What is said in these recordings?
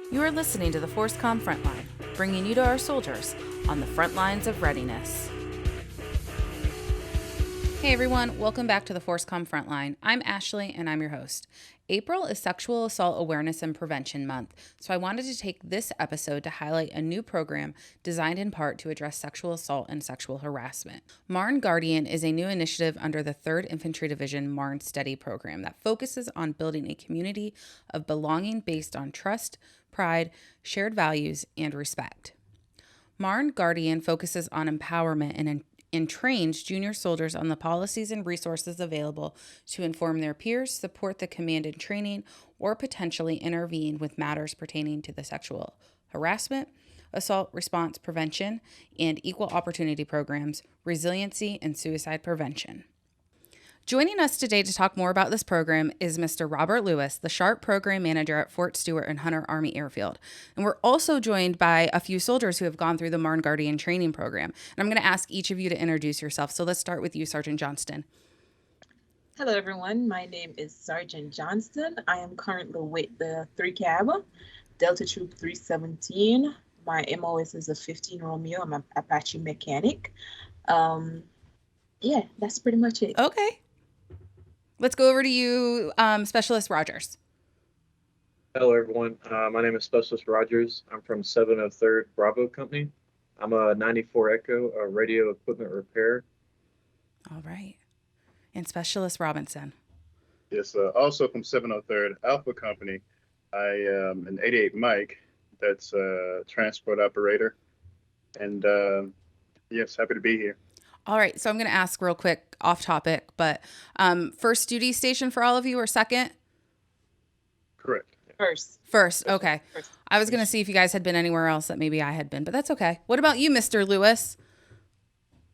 You are listening to the ForceCom Frontline, bringing you to our soldiers on the front lines of readiness. Hey everyone, welcome back to the ForceCom Frontline. I'm Ashley and I'm your host. April is Sexual Assault Awareness and Prevention Month, so I wanted to take this episode to highlight a new program designed in part to address sexual assault and sexual harassment. Marne Guardian is a new initiative under the 3rd Infantry Division Marne Steady program that focuses on building a community of belonging based on trust, pride, shared values, and respect. Marne Guardian focuses on empowerment and trains junior soldiers on the policies and resources available to inform their peers, support the command and training, or potentially intervene with matters pertaining to the sexual harassment, assault response prevention, and equal opportunity programs, resiliency, and suicide prevention. Joining us today to talk more about this program is Mr. Robert Lewis, the SHARP Program Manager at Fort Stewart and Hunter Army Airfield. And we're also joined by a few soldiers who have gone through the Marne Guardian training program. And I'm going to ask each of you to introduce yourself. So let's start with you, Sergeant Johnston. Hello, everyone. My name is Sergeant Johnston. I am currently with the 3 Cab, Delta Troop 317. My MOS is a 15 Romeo. I'm an Apache mechanic. Yeah, that's pretty much it. Okay. Let's go over to you, Specialist Rogers. Hello, everyone. My name is Specialist Rogers. I'm from 703rd Bravo Company. I'm a 94 Echo, a radio equipment repair. All right. And Specialist Robinson. Yes, also from 703rd Alpha Company. I am an 88 Mike. That's a transport operator. And yes, happy to be here. All right. So I'm going to ask real quick off topic, but first duty station for all of you or second? Correct. First. Okay. First. I was going to see if you guys had been anywhere else that maybe I had been, but that's okay. What about you, Mr. Lewis?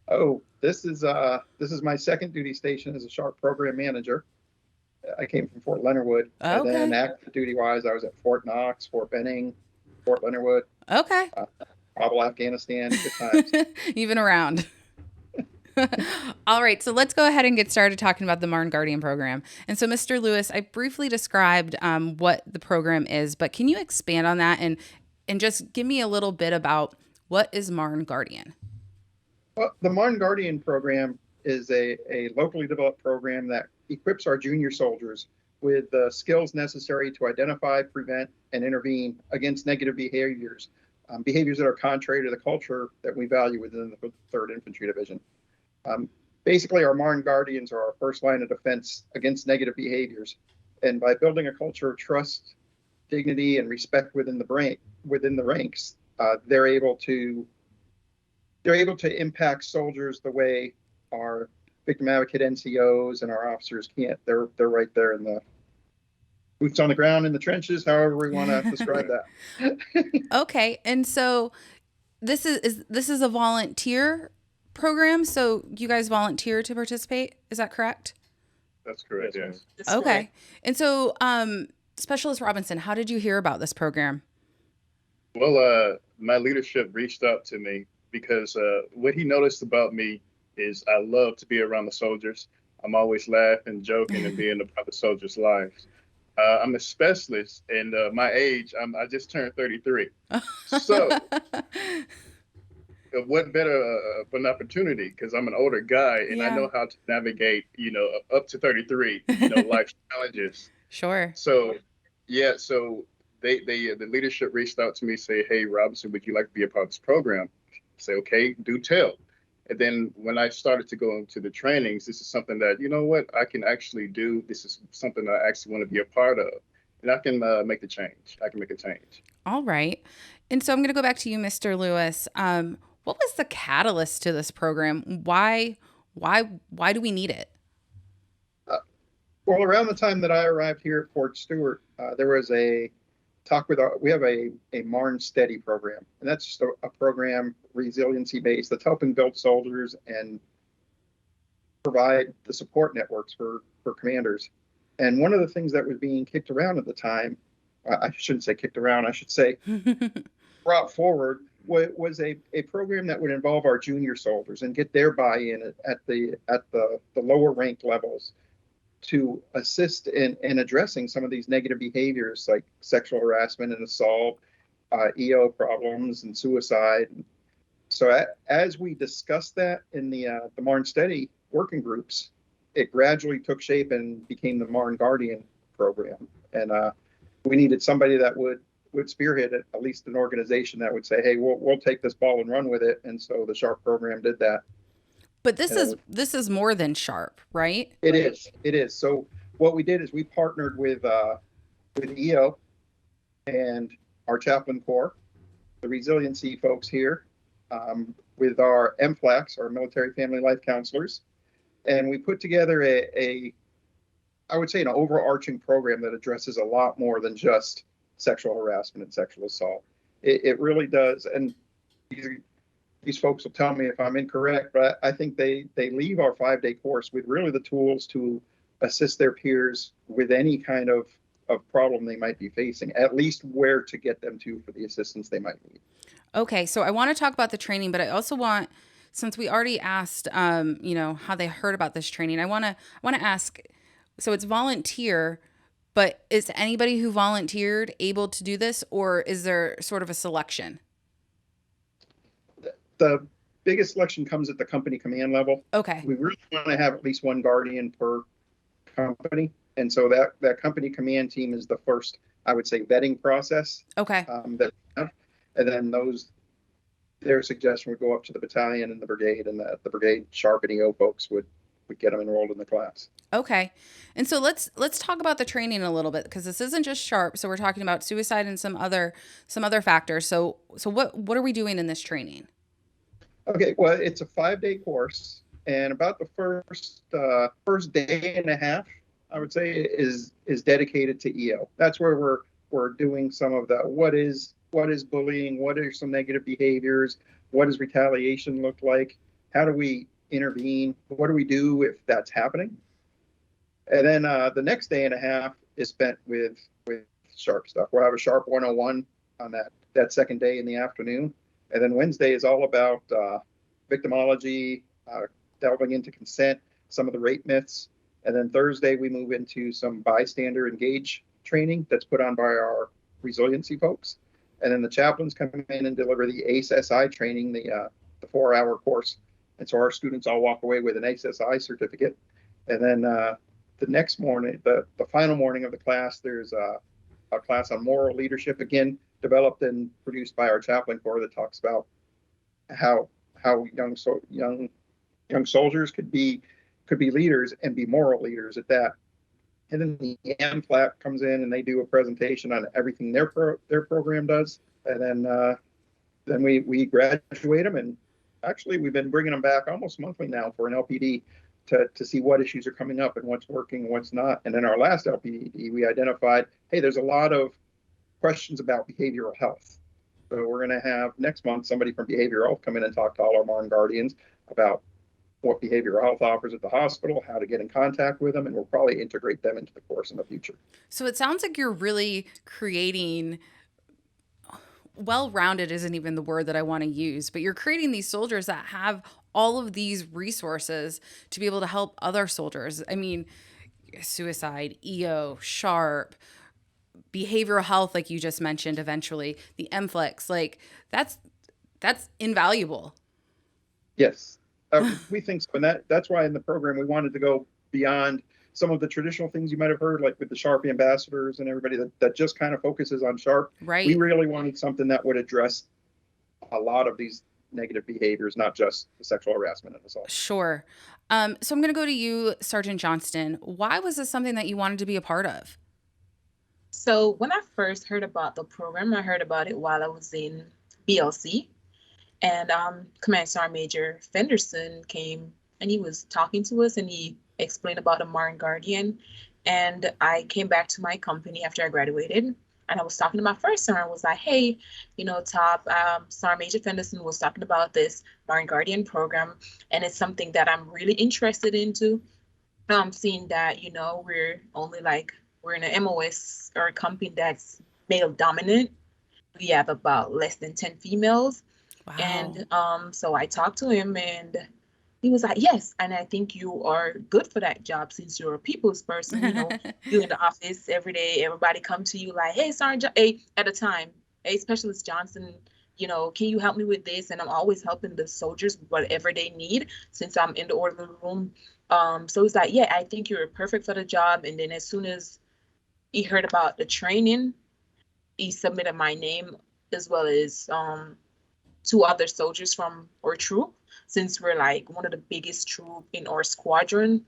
Oh, this is my second duty station as a SHARP Program Manager. I came from Fort Leonard Wood. Okay. And then active duty wise, I was at Fort Knox, Fort Benning, Fort Leonard Wood, Okay. Kabul, Afghanistan. Good times. You've been around. All right, so let's go ahead and get started talking about the Marne Guardian program. And so, Mr. Lewis, I briefly described what the program is, but can you expand on that and just give me a little bit about what is Marne Guardian? Well, the Marne Guardian program is a locally developed program that equips our junior soldiers with the skills necessary to identify, prevent, and intervene against negative behaviors, behaviors that are contrary to the culture that we value within the 3rd Infantry Division. Basically, our Marne Guardians are our first line of defense against negative behaviors. And by building a culture of trust, dignity, and respect within the ranks, they're able to impact soldiers the way our victim advocate NCOs and our officers can't. They're right there in the boots on the ground in the trenches, however we want to describe that. Okay, and so this is a volunteer program, so you guys volunteer to participate, is that correct? That's correct, yes. That's Okay. correct. And so Specialist Robinson, how did you hear about this program? Well, my leadership reached out to me because what he noticed about me is I love to be around the soldiers. I'm always laughing, joking, and being about the soldiers' lives. I'm a specialist, and my age, I just turned 33. So what better of an opportunity, because I'm an older guy and I know how to navigate, up to 33, life challenges. Sure. So, yeah, so the leadership reached out to me, say, hey, Robinson, would you like to be a part of this program? I say, okay, do tell. And then when I started to go into the trainings, this is something that, you know what, I can actually do. This is something I actually want to be a part of. And I can make the change. I can make a change. All right. And so I'm going to go back to you, Mr. Lewis. What was the catalyst to this program? Why do we need it? Well, around the time that I arrived here at Fort Stewart, there was a talk we have a Marne Steady program, and that's just a program resiliency based that's helping build soldiers and provide the support networks for commanders. And one of the things that was being kicked around at the time, I shouldn't say kicked around, I should say brought forward, was a program that would involve our junior soldiers and get their buy-in at the lower ranked levels to assist in addressing some of these negative behaviors like sexual harassment and assault, EO problems and suicide. So as we discussed that in the Marne Steady working groups, it gradually took shape and became the Marne Guardian program. And we needed somebody that would spearhead it, at least an organization that would say, hey, we'll take this ball and run with it. And so the SHARP program did that. But this is more than SHARP, right? It is. So what we did is we partnered with EO and our chaplain corps, the resiliency folks here, with our MFLACs, our military family life counselors, and we put together I would say an overarching program that addresses a lot more than just sexual harassment and sexual assault. It really does. And these folks will tell me if I'm incorrect, but I think they leave our 5-day course with really the tools to assist their peers with any kind of problem they might be facing, at least where to get them to for the assistance they might need. Okay, so I want to talk about the training, but I also want, since we already asked, how they heard about this training, I want to ask. So it's volunteer, but is anybody who volunteered able to do this, or is there sort of a selection? The biggest selection comes at the company command level. Okay. We really want to have at least one guardian per company. And so that company command team is the first, I would say, vetting process. Okay. And then their suggestion would go up to the battalion and the brigade, and the brigade SHARP and EO folks would get them enrolled in the class. Okay. And so let's talk about the training a little bit, because this isn't just SHARP. So we're talking about suicide and some other factors. So what are we doing in this training? Okay, well, it's a 5-day course, and about the first day and a half, I would say, is dedicated to EO. That's where we're doing some of the what is bullying, what are some negative behaviors, what does retaliation look like, how do we intervene, what do we do if that's happening, and then the next day and a half is spent with SHARP stuff. We'll have a SHARP 101 on that second day in the afternoon. And then Wednesday is all about victimology, delving into consent, some of the rape myths. And then Thursday, we move into some bystander engage training that's put on by our resiliency folks. And then the chaplains come in and deliver the ACE-SI training, the 4-hour course. And so our students all walk away with an ACE-SI certificate. And then the next morning, the final morning of the class, there's a class on moral leadership, again, developed and produced by our chaplain corps, that talks about how young soldiers could be leaders and be moral leaders at that. And then the MFLAC comes in and they do a presentation on everything their program does. And then we graduate them, and actually we've been bringing them back almost monthly now for an LPD to see what issues are coming up and what's working and what's not. And in our last LPD, we identified, hey, there's a lot of questions about behavioral health. So we're going to have next month somebody from behavioral health come in and talk to all our Marne Guardians about what behavioral health offers at the hospital, how to get in contact with them, and we'll probably integrate them into the course in the future. So it sounds like you're really creating, well-rounded isn't even the word that I want to use, but you're creating these soldiers that have all of these resources to be able to help other soldiers. I mean, suicide, EO, SHARP, behavioral health, like you just mentioned, eventually the MFLEX, like that's invaluable. Yes, we think so. And that's why in the program, we wanted to go beyond some of the traditional things you might have heard, like with the SHARP ambassadors and everybody that just kind of focuses on SHARP. Right. We really wanted something that would address a lot of these negative behaviors, not just the sexual harassment and assault. Sure. So I'm going to go to you, Sergeant Johnston. Why was this something that you wanted to be a part of? So when I first heard about the program, I heard about it while I was in BLC, and Command Sergeant Major Fenderson came and he was talking to us and he explained about the Marne Guardian. And I came back to my company after I graduated, and I was talking to my first sergeant. I was like, hey, Sergeant Major Fenderson was talking about this Marne Guardian program, and it's something that I'm really interested into. Seeing that, we're in an MOS or a company that's male dominant. We have about less than 10 females. Wow. And so I talked to him, and He was like, yes, and I think you are good for that job since you're a people's person. You in the office every day, everybody come to you like, hey, Sergeant, hey, at the time, hey, Specialist Johnson, can you help me with this? And I'm always helping the soldiers with whatever they need since I'm in the orderly room. So he's like, yeah, I think you're perfect for the job. And then as soon as he heard about the training, he submitted my name as well as two other soldiers from our troop, since we're like one of the biggest troop in our squadron.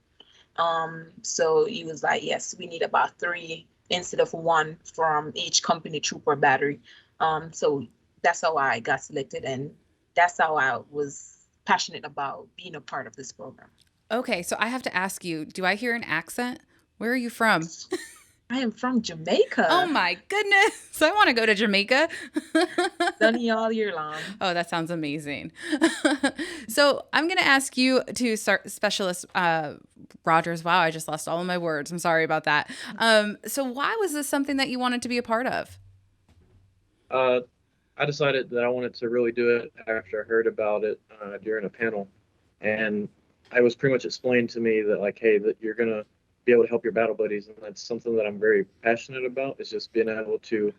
So he was like, yes, we need about three instead of one from each company, troop, or battery. So that's how I got selected, and that's how I was passionate about being a part of this program. Okay, so I have to ask you, do I hear an accent? Where are you from? I am from Jamaica. Oh my goodness. I want to go to Jamaica. Sunny all year long. Oh, that sounds amazing. So I'm going to ask you to start, Specialist Rogers. Wow, I just lost all of my words. I'm sorry about that. So why was this something that you wanted to be a part of? I decided that I wanted to really do it after I heard about it during a panel. And I was pretty much explained to me that, like, hey, that you're going to be able to help your battle buddies. And that's something that I'm very passionate about, is just being able to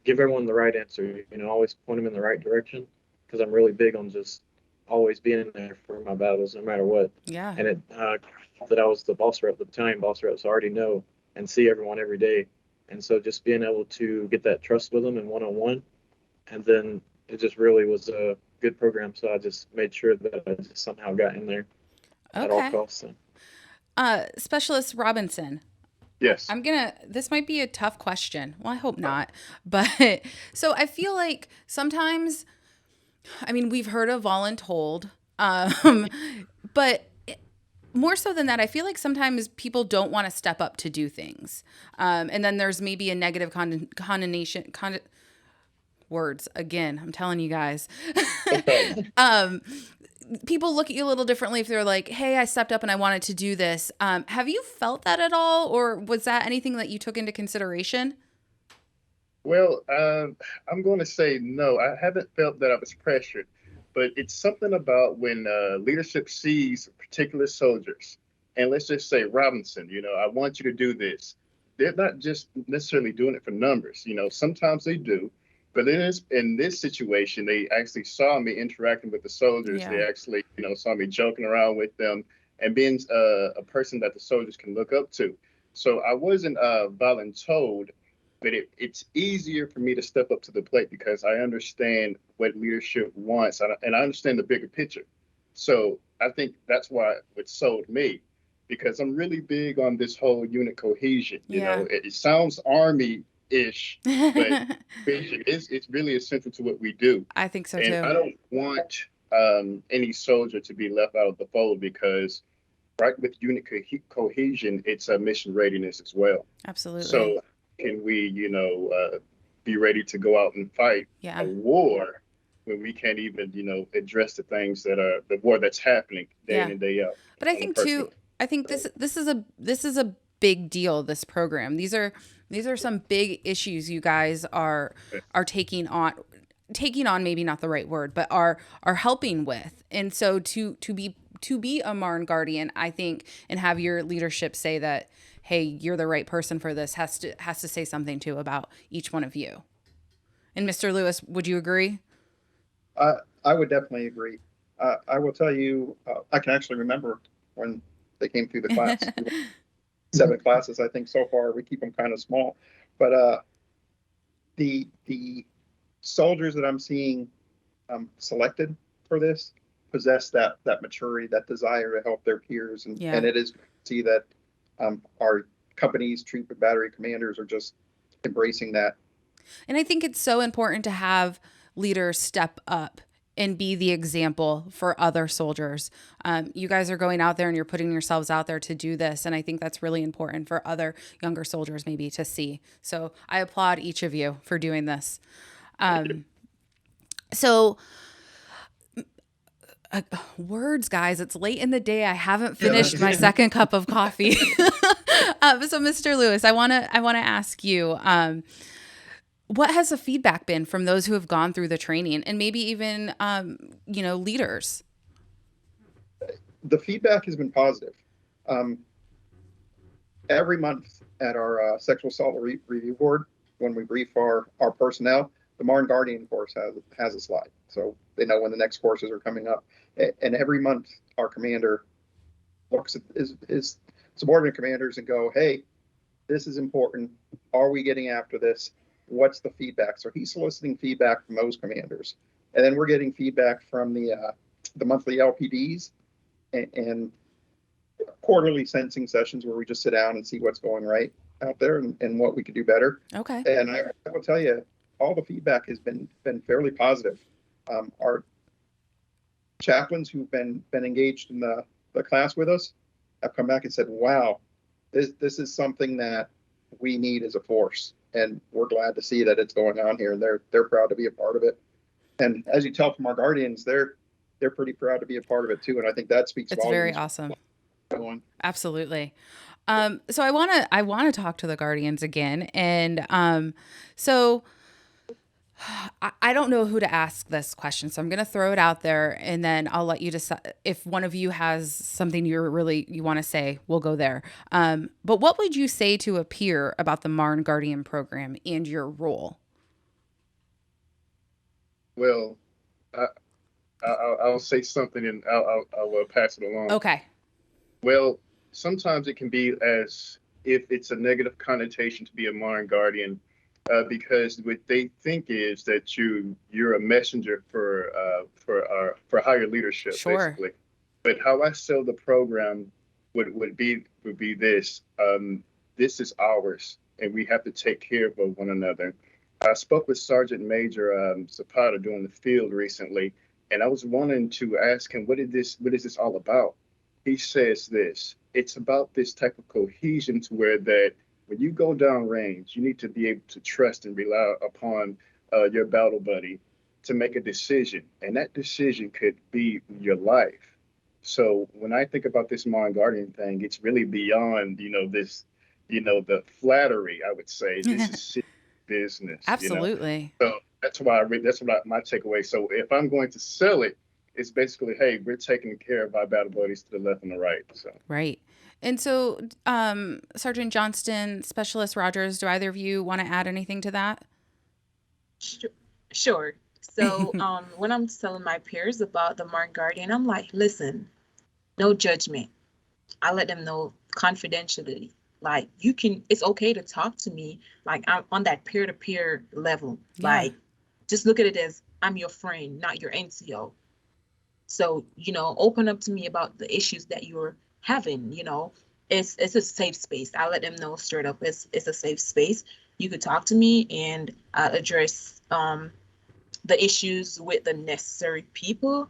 give everyone the right answer, always point them in the right direction, because I'm really big on just always being there for my battles, no matter what. Yeah. And that I was the boss rep, the battalion boss rep, so I already know and see everyone every day. And so just being able to get that trust with them and one-on-one, and then it just really was a good program. So I just made sure that I just somehow got in there at all costs. So. Specialist Robinson. Yes. This might be a tough question. Well, I hope not. But so I feel like sometimes, we've heard of voluntold, but more so than that, I feel like sometimes people don't want to step up to do things. And then there's maybe a negative condemnation. Words again, I'm telling you guys. People look at you a little differently if they're like, hey, I stepped up and I wanted to do this. Have you felt that at all? Or was that anything that you took into consideration? Well, I'm going to say no. I haven't felt that I was pressured, but it's something about when leadership sees particular soldiers, and let's just say Robinson, I want you to do this. They're not just necessarily doing it for numbers. Sometimes they do. But in this situation, they actually saw me interacting with the soldiers. Yeah. They actually, saw me joking around with them and being a person that the soldiers can look up to. So I wasn't voluntold, but it's easier for me to step up to the plate because I understand what leadership wants, and I understand the bigger picture. So I think that's why it sold me, because I'm really big on this whole unit cohesion. Yeah. It sounds Army-ish, but it's really essential to what we do. I think so and too. I don't want any soldier to be left out of the fold, because right with unit cohesion, it's a mission readiness as well. Absolutely. So can we, be ready to go out and fight a war when we can't even, address the things the war that's happening day in and day out? But I think too, this is a big deal, this program. These are some big issues you guys are taking on, maybe not the right word, but are helping with. And so to be a Marne Guardian, I think, and have your leadership say that, hey, you're the right person for this, has to say something too about each one of you. And Mr. Lewis, would you agree? I would definitely agree. I will tell you, I can actually remember when they came through the class. 7 classes, I think, so far. We keep them kind of small, but the soldiers that I'm seeing selected for this possess that maturity, that desire to help their peers, and it is to see that our companies, troop and battery commanders are just embracing that. And I think it's so important to have leaders step up and be the example for other soldiers. You guys are going out there and you're putting yourselves out there to do this. And I think that's really important for other younger soldiers maybe to see. So I applaud each of you for doing this. Words, guys, it's late in the day. I haven't finished my second cup of coffee. So Mr. Lewis, I want to ask you, what has the feedback been from those who have gone through the training, and maybe even, leaders? the feedback has been positive. Um, every month at our sexual assault review board, when we brief our personnel, the Marne Guardian course has a slide, so they know when the next courses are coming up. And every month, our commander looks at his subordinate commanders and go, "Hey, this is important. Are we getting after this? What's the feedback?" So he's soliciting feedback from those commanders, and then we're getting feedback from the monthly LPDs and quarterly sensing sessions where we just sit down and see what's going right out there and what we could do better. Okay. And I will tell you, all the feedback has been fairly positive. Our chaplains who've been engaged in the class with us have come back and said, "Wow, this is something that we need as a force," and we're glad to see that it's going on here. And they're proud to be a part of it. And as you tell from our Guardians, they're pretty proud to be a part of it too. And I think that speaks It's volumes. very awesome. Going. Absolutely. So I want to talk to the Guardians again. And so I don't know who to ask this question. So I'm going to throw it out there and then I'll let you decide if one of you has something you want to say, we'll go there. But what would you say to a peer about the Marne Guardian program and your role? Well, I'll say something and I'll pass it along. Okay. Well, sometimes it can be as if it's a negative connotation to be a Marne Guardian, because what they think is that you're a messenger for higher leadership, Sure. basically. But how I sell the program would be this: this is ours, and we have to take care of one another. I spoke with Sergeant Major Zapata during the field recently, and I was wanting to ask him, what is this all about? He says this: it's about this type of cohesion to where that when you go down range, you need to be able to trust and rely upon your battle buddy to make a decision. And that decision could be your life. So when I think about this Marne Guardian thing, it's really beyond, the flattery, I would say. This is serious business. Absolutely. So that's my takeaway. So if I'm going to sell it, it's basically, hey, we're taking care of our battle buddies to the left and the right. So Right. And so, Sergeant Johnston, Specialist Rogers, do either of you want to add anything to that? Sure. So when I'm telling my peers about the Marne Guardian, I'm like, listen, no judgment. I let them know confidentially. Like, it's okay to talk to me. Like, I'm on that peer-to-peer level. Yeah. Like, just look at it as I'm your friend, not your NCO. So, open up to me about the issues that you're having. It's a safe space. I let them know straight up, it's a safe space. You could talk to me and I'll address the issues with the necessary people.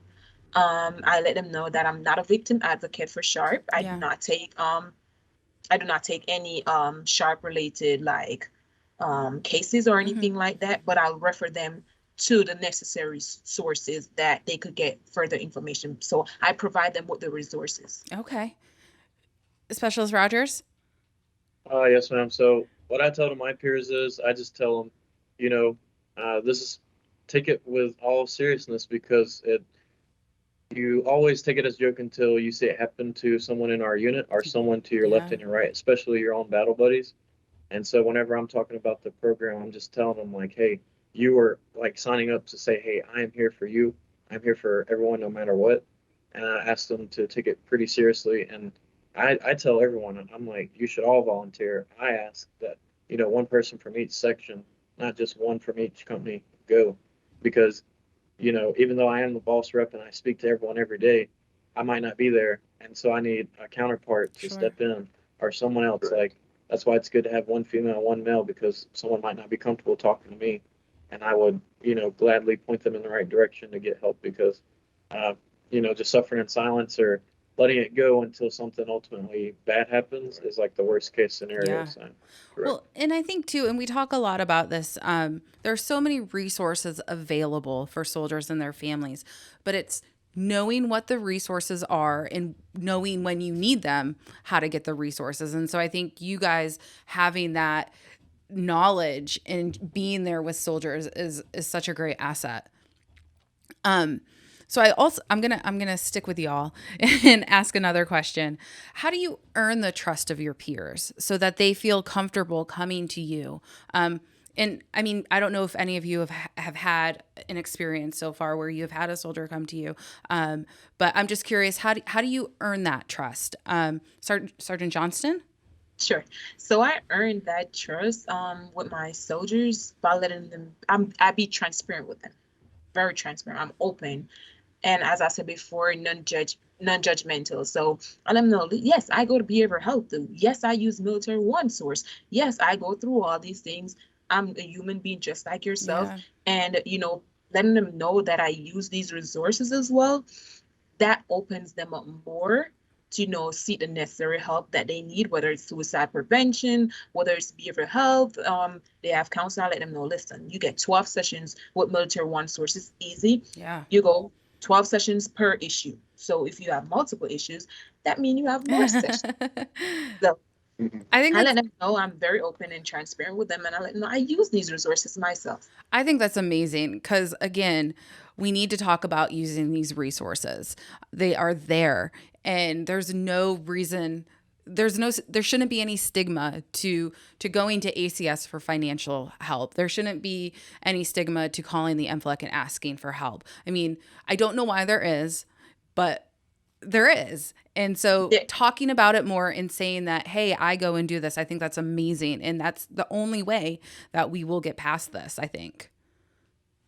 I let them know that I'm not a victim advocate for SHARP. I Yeah. do not take any SHARP related cases or anything like that, but I'll refer them to the necessary sources that they could get further information. So I provide them with the resources. Okay. Specialist Rogers? Yes, ma'am. So what I tell to my peers is I just tell them, take it with all seriousness, because you always take it as a joke until you see it happen to someone in our unit or someone to your left and your right, especially your own battle buddies. And so whenever I'm talking about the program, I'm just telling them like, hey, you were like signing up to say, hey, I am here for you. I'm here for everyone, no matter what. And I ask them to take it pretty seriously. And I tell everyone, I'm like, you should all volunteer. I ask that, one person from each section, not just one from each company, go. Because, even though I am the boss rep and I speak to everyone every day, I might not be there. And so I need a counterpart to step in, or someone else. Like, that's why it's good to have one female and one male, because someone might not be comfortable talking to me. And I would, gladly point them in the right direction to get help, because, just suffering in silence or letting it go until something ultimately bad happens is like the worst case scenario. Yeah. So. Well, and I think too, and we talk a lot about this, there are so many resources available for soldiers and their families, but it's knowing what the resources are and knowing when you need them, how to get the resources. And so I think you guys having that knowledge and being there with soldiers is such a great asset. So I'm gonna stick with y'all and ask another question. How do you earn the trust of your peers so that they feel comfortable coming to you? And I mean, I don't know if any of you have had an experience so far where you have had a soldier come to you, but I'm just curious, how do you earn that trust? Sergeant Johnston? Sure. So I earned that trust with my soldiers by letting them. I be transparent with them, very transparent. I'm open, and as I said before, non-judgmental. So I let them know, yes, I go to behavioral health. Yes, I use military one source. Yes, I go through all these things. I'm a human being just like yourself, Yeah. and letting them know that I use these resources as well, that opens them up more to seek the necessary help that they need, whether it's suicide prevention, whether it's behavioral health. They have counseling. I let them know, listen, you get 12 sessions with military one source. It's easy. Yeah. You go 12 sessions per issue. So if you have multiple issues, that means you have more sessions. So I think I that's let them know I'm very open and transparent with them, and I let them know I use these resources myself. I think that's amazing because, again, we need to talk about using these resources. They are there, and there shouldn't be any stigma to going to ACS for financial help. There shouldn't be any stigma to calling the MFLEC and asking for help. I mean, I don't know why there is, but there is. And so Yeah. talking about it more and saying that, hey, I go and do this, I think that's amazing. And that's the only way that we will get past this, I think.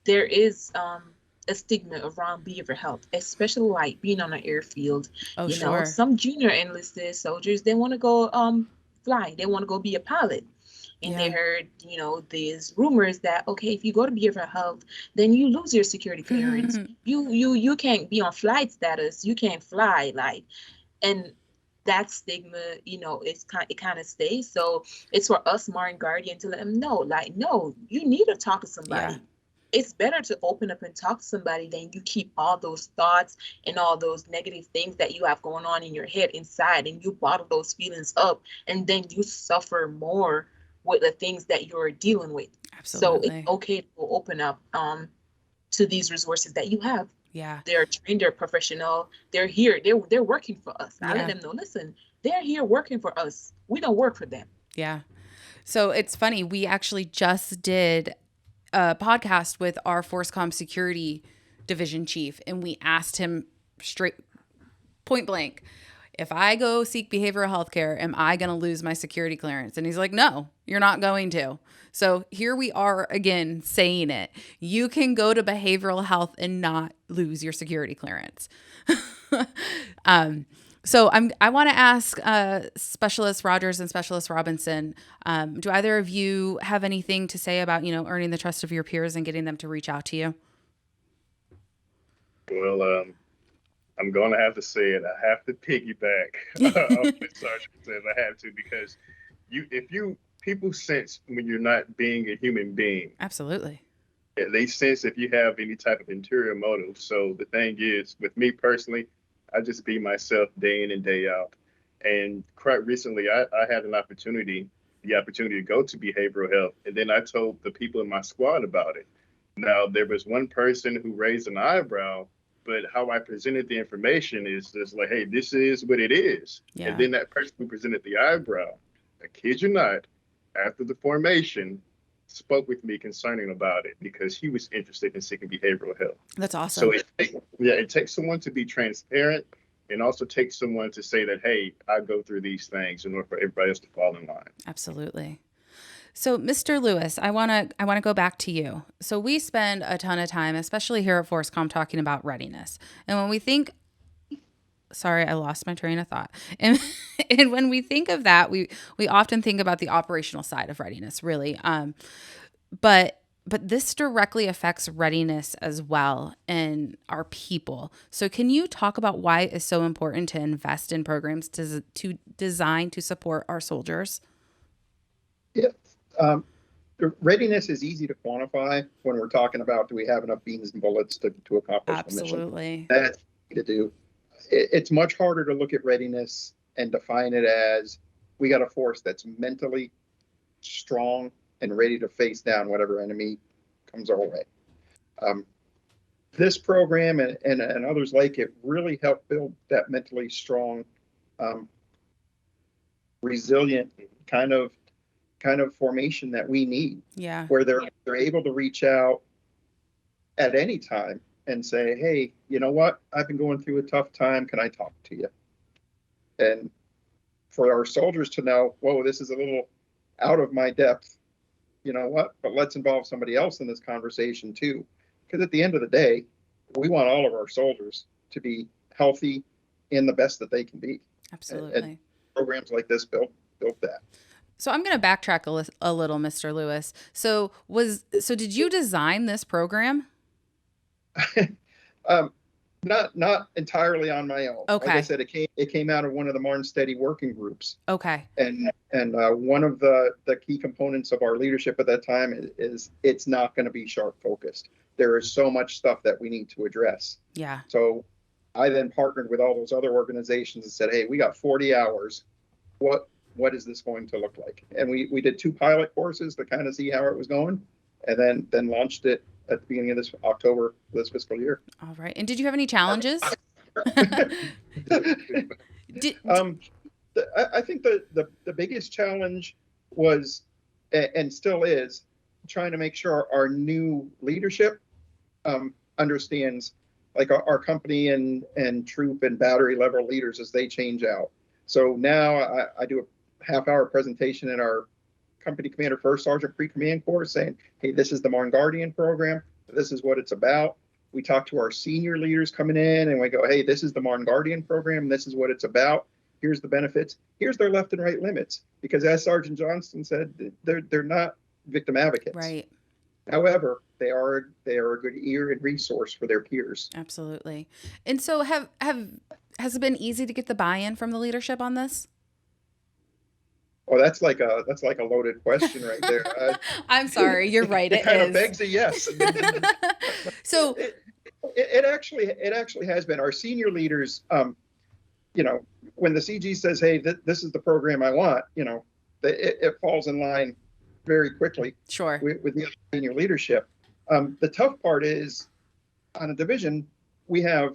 There is a stigma around behavioral health, especially like being on an airfield. Oh, sure. Some junior enlisted soldiers, they want to go fly, they want to go be a pilot. And they Yeah. heard, these rumors that, okay, if you go to behavioral health, then you lose your security clearance. You can't be on flight status. You can't fly, like, and that stigma, it kind of stays. So it's for us Marne Guardian to let them know, like, no, you need to talk to somebody. Yeah. It's better to open up and talk to somebody than you keep all those thoughts and all those negative things that you have going on in your head inside, and you bottle those feelings up, and then you suffer more with the things that you're dealing with. So it's Absolutely. okay to open up to these resources that you have. Yeah. They're trained, they're professional, they're here, they're working for us. I let Yeah. them know, listen, they're here working for us. We don't work for them. Yeah. So it's funny. We actually just did a podcast with our ForceCom security division chief, and we asked him straight point blank, if I go seek behavioral health care, am I going to lose my security clearance? And he's like, no, you're not going to. So here we are again saying it. You can go to behavioral health and not lose your security clearance. So I want to ask Specialist Rogers and Specialist Robinson, do either of you have anything to say about, earning the trust of your peers and getting them to reach out to you? Well, I'm going to have to say it. I have to piggyback off what Sergeant says. I have to, because people sense when you're not being a human being. Absolutely. They sense if you have any type of interior motive. So the thing is, with me personally, I just be myself day in and day out. And quite recently, I had the opportunity to go to behavioral health. And then I told the people in my squad about it. Now, there was one person who raised an eyebrow, but how I presented the information is just like, hey, this is what it is. Yeah. And then that person who presented the eyebrow, I kid you not, after the formation, spoke with me concerning about it because he was interested in seeking behavioral health. That's awesome. So it takes someone to be transparent, and also takes someone to say that, hey, I go through these things in order for everybody else to fall in line. Absolutely. So, Mr. Lewis, I want to go back to you. So we spend a ton of time, especially here at ForceCom, talking about readiness. And when we think, sorry, I lost my train of thought. And when we think of that, we often think about the operational side of readiness, really. But this directly affects readiness as well in our people. So can you talk about why it is so important to invest in programs to design to support our soldiers? Yeah. Readiness is easy to quantify when we're talking about, do we have enough beans and bullets to accomplish the mission? Absolutely. That's easy to do. It's much harder to look at readiness and define it as, we got a force that's mentally strong and ready to face down whatever enemy comes our way. this program and others like it really help build that mentally strong, resilient kind of formation that we need. Yeah. Where they're able to reach out at any time and say, hey, you know what? I've been going through a tough time. Can I talk to you? And for our soldiers to know, whoa, this is a little out of my depth. You know what? But let's involve somebody else in this conversation too. Because at the end of the day, we want all of our soldiers to be healthy and the best that they can be. Absolutely. And programs like this built that. So I'm going to backtrack a little, Mr. Lewis. So did you design this program? Not entirely on my own. Okay. Like I said, it came out of one of the Marne Steady working groups. Okay. And one of the key components of our leadership at that time is it's not going to be sharp focused. There is so much stuff that we need to address. Yeah. So I then partnered with all those other organizations and said, hey, we got 40 hours. What is this going to look like? And we did 2 pilot courses to kind of see how it was going, and then launched it at the beginning of this October, this fiscal year. All right. And did you have any challenges? I think the biggest challenge was, and still is, trying to make sure our new leadership understands, like our company and troop and battery level leaders as they change out. So now I do a half-hour presentation in our company commander first sergeant pre-command course saying, hey, this is the Marne Guardian program. This is what it's about. We talk to our senior leaders coming in and we go, hey, this is the Marne Guardian program. This is what it's about. Here's the benefits. Here's their left and right limits. Because as Sergeant Johnston said, they're not victim advocates. Right. However, they are a good ear and resource for their peers. Absolutely. And so has it been easy to get the buy-in from the leadership on this? Oh, that's like a loaded question right there. I'm sorry, you're right. It kind of begs a yes. So it actually has been. Our senior leaders, when the CG says, "Hey, this is the program I want," it falls in line very quickly. Sure. With the senior leadership. The tough part is on a division, I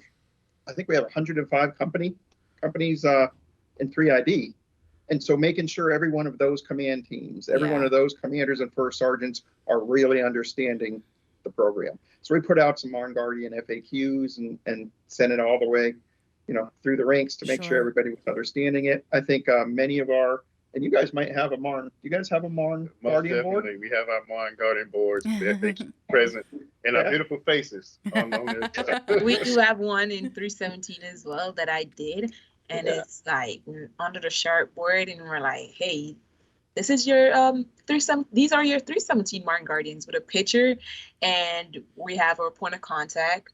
think we have 105 companies in 3ID. And so making sure every one of those command teams, every one of those commanders and first sergeants are really understanding the program. So we put out some Marne Guardian FAQs and sent it all the way, through the ranks to make sure everybody was understanding it. I think many of and you guys might have a Marne. Do you guys have a Marne Guardian board? We have our Marne Guardian boards. They're present and our beautiful faces. We do have one in 317 as well that I did. And it's like under the sharp board, and we're like, hey, this is your these are your 317 Marne Guardians with a picture, and we have our point of contact,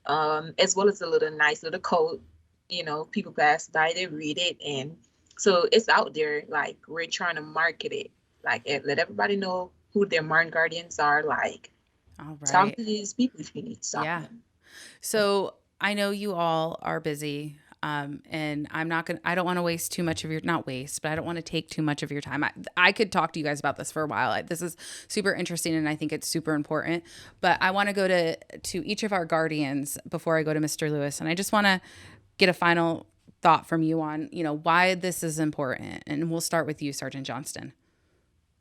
as well as a nice little code. People pass by, they read it, and so it's out there. Like, we're trying to market it, like let everybody know who their Marne Guardians are. Like, all right. Talk to these people if you need to talk to them. So I know you all are busy. And I don't want to waste too much of your, not waste, but I don't want to take too much of your time. I could talk to you guys about this for a while. This is super interesting and I think it's super important, but I want to go to each of our guardians before I go to Mr. Lewis. And I just want to get a final thought from you on, why this is important. And we'll start with you, Sergeant Johnston.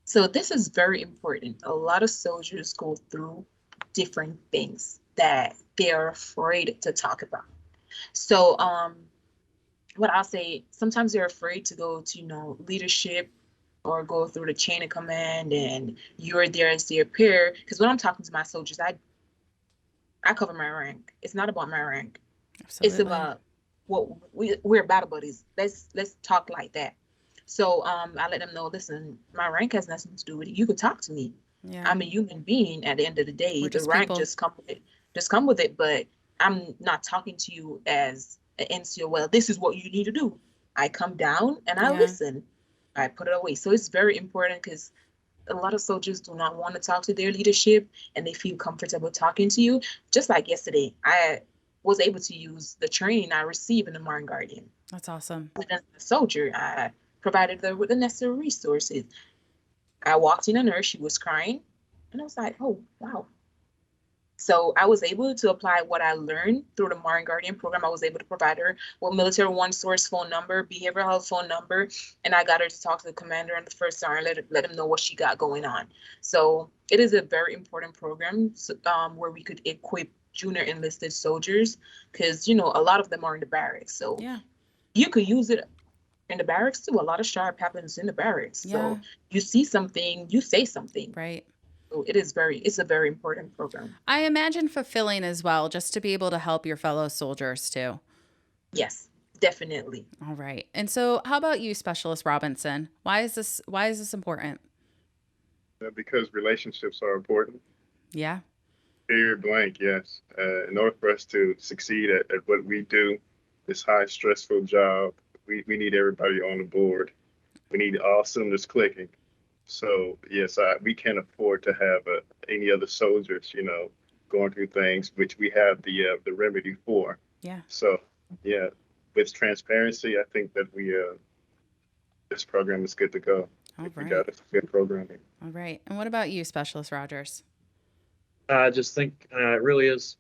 So this is very important. A lot of soldiers go through different things that they're afraid to talk about. So, what I'll say, sometimes they're afraid to go to, leadership or go through the chain of command and you're there as their peer. Because when I'm talking to my soldiers, I cover my rank. It's not about my rank. Absolutely. It's about what we're battle buddies. Let's talk like that. So I let them know, listen, my rank has nothing to do with it. You could talk to me. Yeah. I'm a human being at the end of the day. The rank just come with it. But I'm not talking to you as an NCO. Well, this is what you need to do. I come down and I listen. I put it away. So it's very important because a lot of soldiers do not want to talk to their leadership and they feel comfortable talking to you. Just like yesterday, I was able to use the training I received in the Marne Guardian. That's awesome. As a soldier, I provided her with the necessary So I was able to apply what I learned through the Marne Guardian program. I was able to provide her with military one source phone number, behavioral health phone number, and I got her to talk to the commander and the first sergeant, let him know what she got going on. So it is a very important program where we could equip junior enlisted soldiers, because a lot of them are in the barracks. So Yeah. you could use it in the barracks too. A lot of sharp happens in the barracks. Yeah. So you see something, you say something. Right. So it's a very important program. I imagine fulfilling as well, just to be able to help your fellow soldiers too. Yes, definitely. All right. And so how about you, Specialist Robinson? Why is this important? Because relationships are important. Yeah. Period blank, yes. In order for us to succeed at what we do, this high stressful job, we need everybody on the board. We need all cylinders clicking. So yes, we can't afford to have any other soldiers, going through things which we have the remedy for. Yeah. So yeah, with transparency, I think that this program is good to go. All We right. got it. Good programming. All right. And what about you, Specialist Rogers? I just think it really is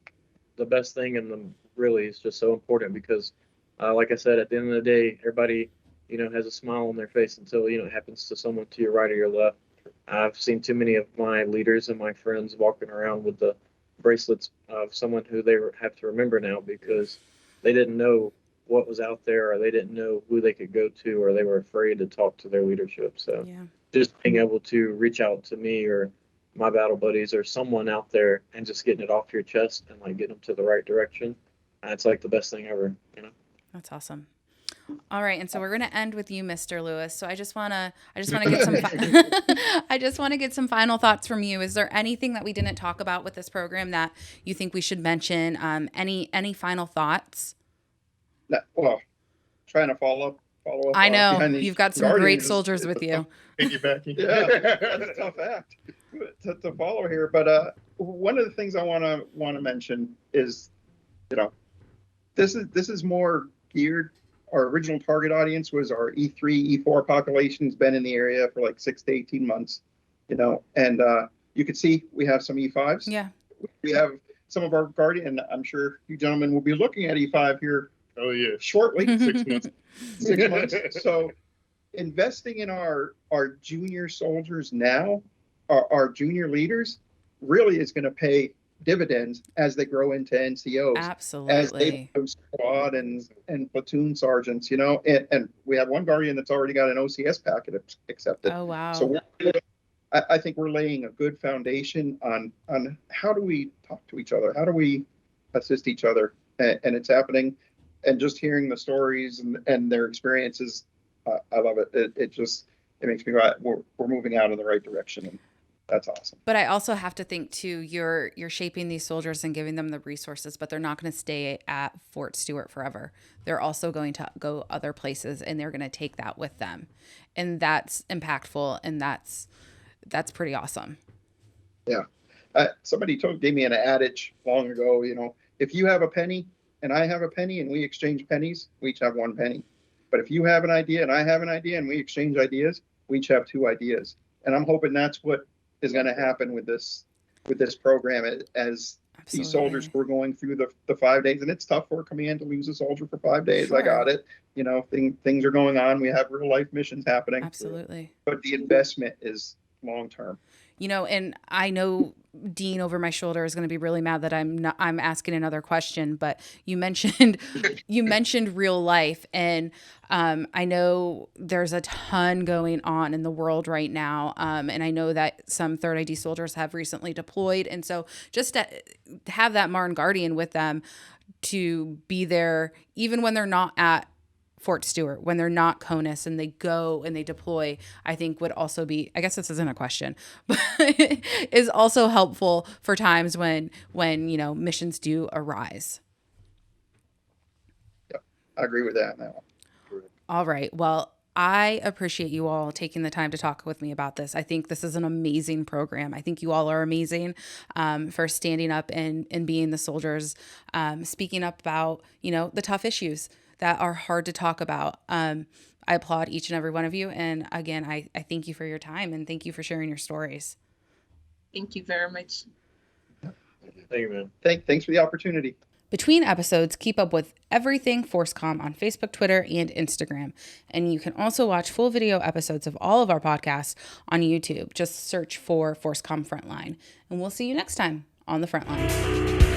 the best thing, and really is just so important because, like I said, at the end of the day, everybody, has a smile on their face until, it happens to someone to your right or your left. I've seen too many of my leaders and my friends walking around with the bracelets of someone who they have to remember now because they didn't know what was out there, or they didn't know who they could go to, or they were afraid to talk to their leadership. So Yeah. just being able to reach out to me or my battle buddies or someone out there and just getting it off your chest and like getting them to the right direction, it's like the best thing ever. That's awesome. All right, and so we're going to end with you, Mr. Lewis. So I just want to get some I just want to get some final thoughts from you. Is there anything that we didn't talk about with this program that you think we should mention? Any final thoughts? Well, trying to follow up. I know behind these you've got some Guardians great is- soldiers is with a you. tough- Piggybacking. Yeah, that's a tough act to follow here. But one of the things I want to mention is, this is more geared. Our original target audience was our E3, E4 population's been in the area for like 6 to 18 months, and you can see we have some E5s. Yeah. We have some of our Guardian. I'm sure you gentlemen will be looking at E5 here Oh yeah. shortly. 6 months. 6 months. So investing in our junior soldiers now, our junior leaders, really is going to pay dividends as they grow into NCOs, as they Absolutely. become squad and platoon sergeants, and we have one Guardian that's already got an OCS packet accepted. Oh, wow. So I think we're laying a good foundation on how do we talk to each other, how do we assist each other, and it's happening. And just hearing the stories and their experiences, I love it. It makes me go, we're moving out in the right direction, and that's awesome. But I also have to think too, you're shaping these soldiers and giving them the resources, but they're not going to stay at Fort Stewart forever. They're also going to go other places, and they're going to take that with them. And that's impactful, and that's pretty awesome. Yeah. Somebody gave me an adage long ago, if you have a penny and I have a penny and we exchange pennies, we each have one penny. But if you have an idea and I have an idea and we exchange ideas, we each have 2 ideas. And I'm hoping that's what is going to happen with this program as these soldiers were going through the 5 days. And it's tough for a command to lose a soldier for 5 days. Sure. I got it. Things are going on. We have real life missions happening. Absolutely. But the investment is long term. And I know Dean over my shoulder is going to be really mad that I'm asking another question, but you mentioned real life, and I know there's a ton going on in the world right now, and I know that some 3rd ID soldiers have recently deployed, and so just to have that Marne Guardian with them to be there even when they're not at Fort Stewart, when they're not CONUS and they go and they deploy, I think would also be, I guess this isn't a question, but is also helpful for times when missions do arise. Yep, I agree with that now. All right. Well, I appreciate you all taking the time to talk with me about this. I think this is an amazing program. I think you all are amazing for standing up and being the soldiers, speaking up about, the tough issues that are hard to talk about. I applaud each and every one of you. And again, I thank you for your time and thank you for sharing your stories. Thank you very much. Thank you, man. Thanks for the opportunity. Between episodes, keep up with everything ForceCom on Facebook, Twitter, and Instagram. And you can also watch full video episodes of all of our podcasts on YouTube. Just search for ForceCom Frontline. And we'll see you next time on the Frontline.